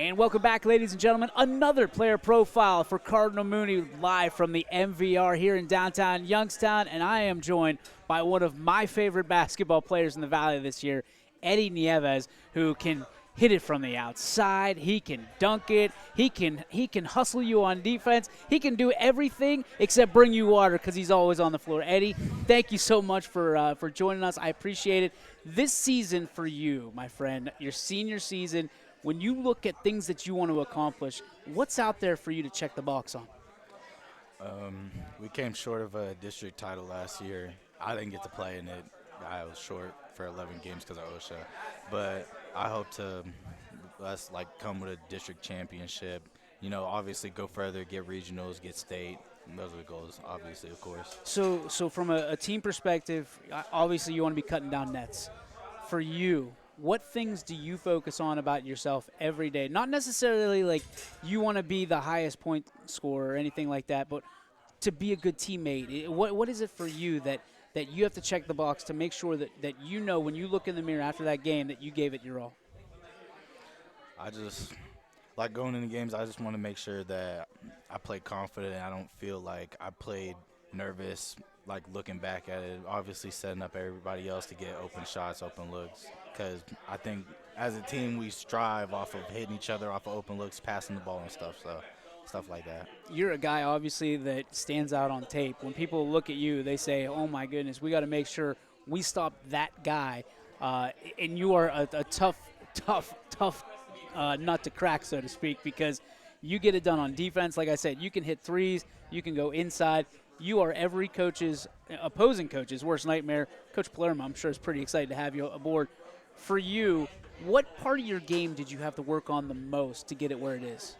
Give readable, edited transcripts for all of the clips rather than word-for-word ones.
And welcome back, ladies and gentlemen. Another player profile for Cardinal Mooney live from the MVR here in downtown Youngstown. And I am joined by one of my favorite basketball players in the Valley this year, Eddie Nieves, who can hit it from the outside. He can dunk it. He can hustle you on defense. He can do everything except bring you water because he's always on the floor. Eddie, thank you so much for joining us. I appreciate it. This season for you, my friend, your senior season, when you look at things that you want to accomplish, what's out there for you to check the box on? We came short of a district title last year. I didn't get to play in it. I was short for 11 games because of OSHA. But I hope to come with a district championship. You know, obviously go further, get regionals, get state. Those are the goals, obviously, of course. So from a team perspective, obviously you want to be cutting down nets. For you, what things do you focus on about yourself every day? Not necessarily like you want to be the highest point scorer or anything like that, but to be a good teammate. What is it for you that you have to check the box to make sure that you know when you look in the mirror after that game that you gave it your all? I just like going into games. I just want to make sure that I play confident. I don't feel like I played nervous, like looking back at it. Obviously setting up everybody else to get open shots, open looks. Because I think as a team we strive off of hitting each other off of open looks, passing the ball and stuff. So stuff like that. You're a guy, obviously, that stands out on tape. When people look at you, they say, oh, my goodness, we got to make sure we stop that guy. And you are a tough nut to crack, so to speak, because you get it done on defense. Like I said, you can hit threes. You can go inside. You are every opposing coach's worst nightmare. Coach Palermo, I'm sure, is pretty excited to have you aboard. For you, what part of your game did you have to work on the most to get it where it is?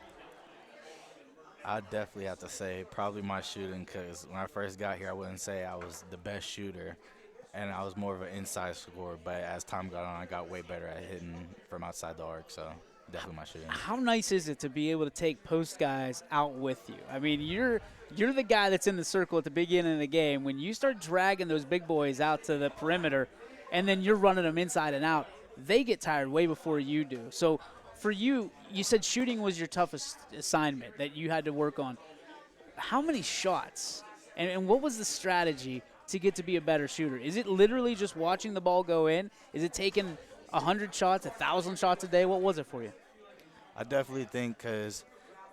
I definitely have to say probably my shooting, because when I first got here, I wouldn't say I was the best shooter, and I was more of an inside scorer. But as time got on, I got way better at hitting from outside the arc, so definitely my shooting. How nice is it to be able to take post guys out with you? I mean, you're the guy that's in the circle at the beginning of the game. When you start dragging those big boys out to the perimeter and then you're running them inside and out, they get tired way before you do. So for you, you said shooting was your toughest assignment that you had to work on. How many shots and what was the strategy to get to be a better shooter? Is it literally just watching the ball go in? Is it taking 100 shots, 1,000 shots a day? What was it for you? I definitely think because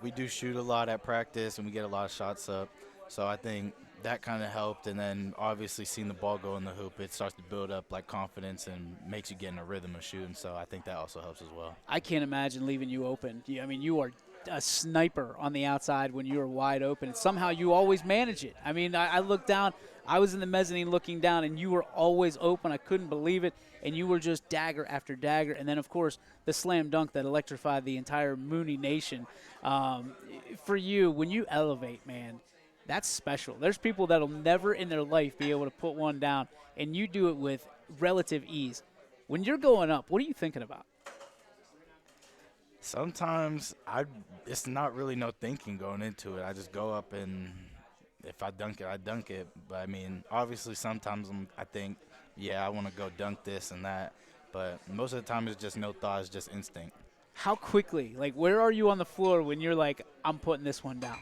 we do shoot a lot at practice and we get a lot of shots up. So I think that kind of helped. And then obviously seeing the ball go in the hoop, it starts to build up like confidence and makes you get in a rhythm of shooting. So I think that also helps as well. I can't imagine leaving you open. I mean, you are a sniper on the outside when you are wide open. And somehow you always manage it. I mean, I looked down. I was in the mezzanine looking down, and you were always open. I couldn't believe it. And you were just dagger after dagger. And then, of course, the slam dunk that electrified the entire Mooney nation. For you, when you elevate, man, that's special. There's people that will never in their life be able to put one down, and you do it with relative ease. When you're going up, what are you thinking about? Sometimes it's not really no thinking going into it. I just go up, and if I dunk it, I dunk it. But, I mean, obviously sometimes I think, yeah, I want to go dunk this and that. But most of the time it's just no thought. It's just instinct. How quickly? Like, where are you on the floor when you're like, I'm putting this one down?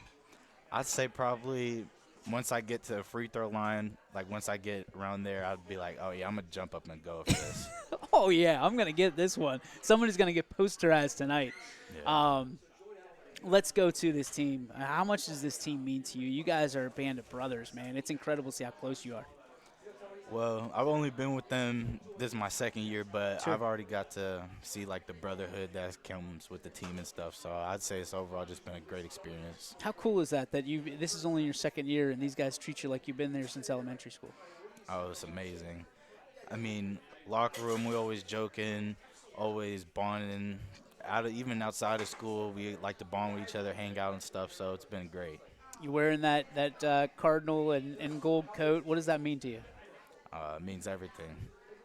I'd say probably once I get to the free throw line, like once I get around there, I'd be like, oh, yeah, I'm going to jump up and go for this. Oh, yeah, I'm going to get this one. Somebody's going to get posterized tonight. Yeah. Let's go to this team. How much does this team mean to you? You guys are a band of brothers, man. It's incredible to see how close you are. Well, I've only been with them. This is my second year, but Sure. I've already got to see, like, the brotherhood that comes with the team and stuff. So I'd say it's overall just been a great experience. How cool is that this is only your second year and these guys treat you like you've been there since elementary school? Oh, it's amazing. I mean, locker room, we always joking, always bonding. Even outside of school, we like to bond with each other, hang out and stuff, so it's been great. You wearing that Cardinal and gold coat. What does that mean to you? It means everything.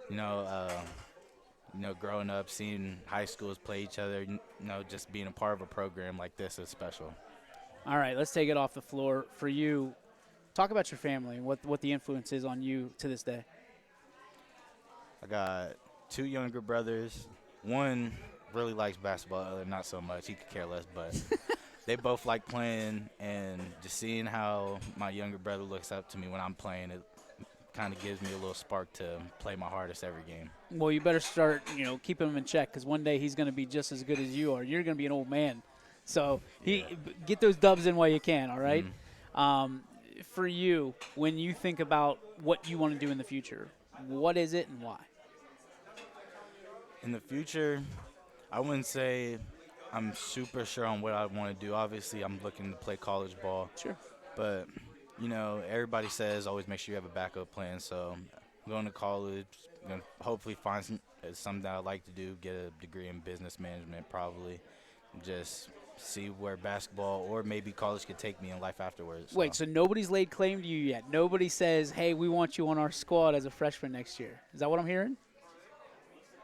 You know, growing up, seeing high schools play each other, just being a part of a program like this is special. All right, let's take it off the floor. For you, talk about your family and what the influence is on you to this day. I got two younger brothers. One really likes basketball. The other not so much. He could care less, but they both like playing, and just seeing how my younger brother looks up to me when I'm playing, it kind of gives me a little spark to play my hardest every game. Well, you better start, keeping him in check because one day he's going to be just as good as you are. You're going to be an old man. So Yeah. get those dubs in while you can, all right? Mhm. For you, when you think about what you want to do in the future, what is it and why? In the future, I wouldn't say I'm super sure on what I want to do. Obviously, I'm looking to play college ball, Sure. but everybody says always make sure you have a backup plan. So, I'm going to college, gonna hopefully find something that I like to do. Get a degree in business management, probably. Just see where basketball or maybe college could take me in life afterwards. Wait, so nobody's laid claim to you yet? Nobody says, hey, we want you on our squad as a freshman next year. Is that what I'm hearing?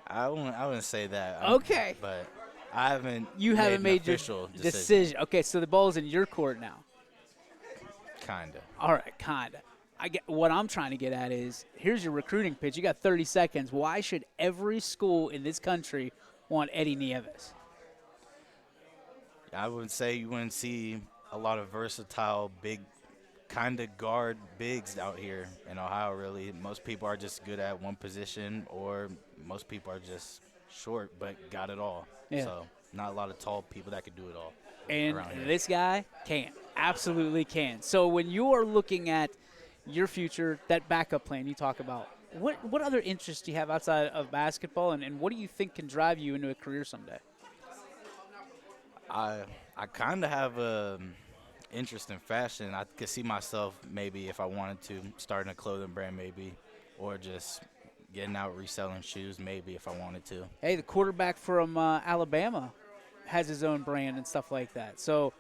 I wouldn't say that. Okay. But I haven't. You haven't made an your official decision. Okay, so the ball's in your court now. Kinda. All right, kinda. What I'm trying to get at is, here's your recruiting pitch. You got 30 seconds. Why should every school in this country want Eddie Nieves? I would say you wouldn't see a lot of versatile, big, kind of guard bigs out here in Ohio, really. Most people are just good at one position, or most people are just short but got it all. Yeah. So, not a lot of tall people that could do it all. And around here. this guy can, absolutely can. So when you are looking at your future, that backup plan you talk about, what other interests do you have outside of basketball, and what do you think can drive you into a career someday? I kind of have a interest in fashion. I could see myself maybe if I wanted to starting a clothing brand maybe, or just getting out reselling shoes maybe if I wanted to. Hey, the quarterback from Alabama has his own brand and stuff like that. So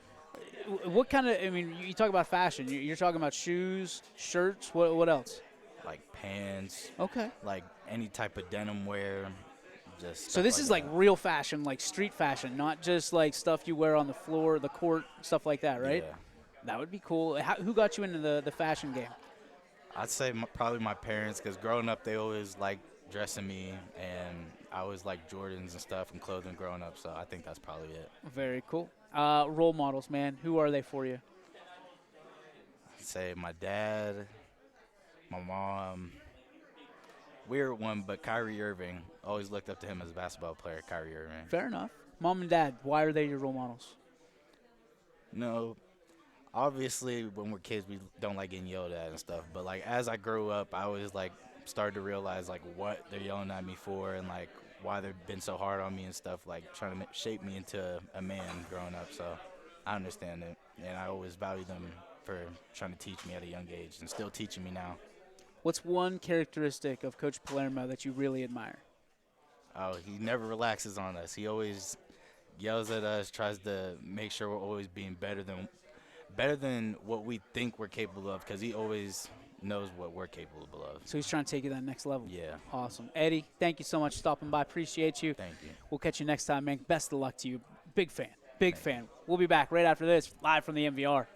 what kind of, you talk about fashion. You're talking about shoes, shirts, what else? Like pants, Okay. like any type of denim wear. Just So stuff this is like that. real fashion, like street fashion, not just like stuff you wear on the floor, the court, stuff like that, right? Yeah. That would be cool. Who got you into the fashion game? I'd say probably my parents, because growing up they always liked dressing me, and I always liked Jordans and stuff and clothing growing up, so I think that's probably it. Very cool. Role models, man. Who are they for you? I'd say my dad, my mom, weird one, but Kyrie Irving. Always looked up to him as a basketball player, Kyrie Irving. Fair enough. Mom and dad, why are they your role models? No, obviously when we're kids we don't like getting yelled at and stuff, but like as I grew up I always like started to realize like what they're yelling at me for, and like why they've been so hard on me and stuff, like trying to shape me into a man growing up. So I understand it, and I always value them for trying to teach me at a young age and still teaching me now. What's one characteristic of Coach Palermo that you really admire? Oh, he never relaxes on us. He always yells at us, tries to make sure we're always being better than what we think we're capable of, because he always knows what we're capable of. So he's trying to take you to that next level. Yeah. Awesome. Eddie, thank you so much for stopping by. Appreciate you. Thank you. We'll catch you next time, man. Best of luck to you. Big fan. Big fan. We'll be back right after this, live from the MVR.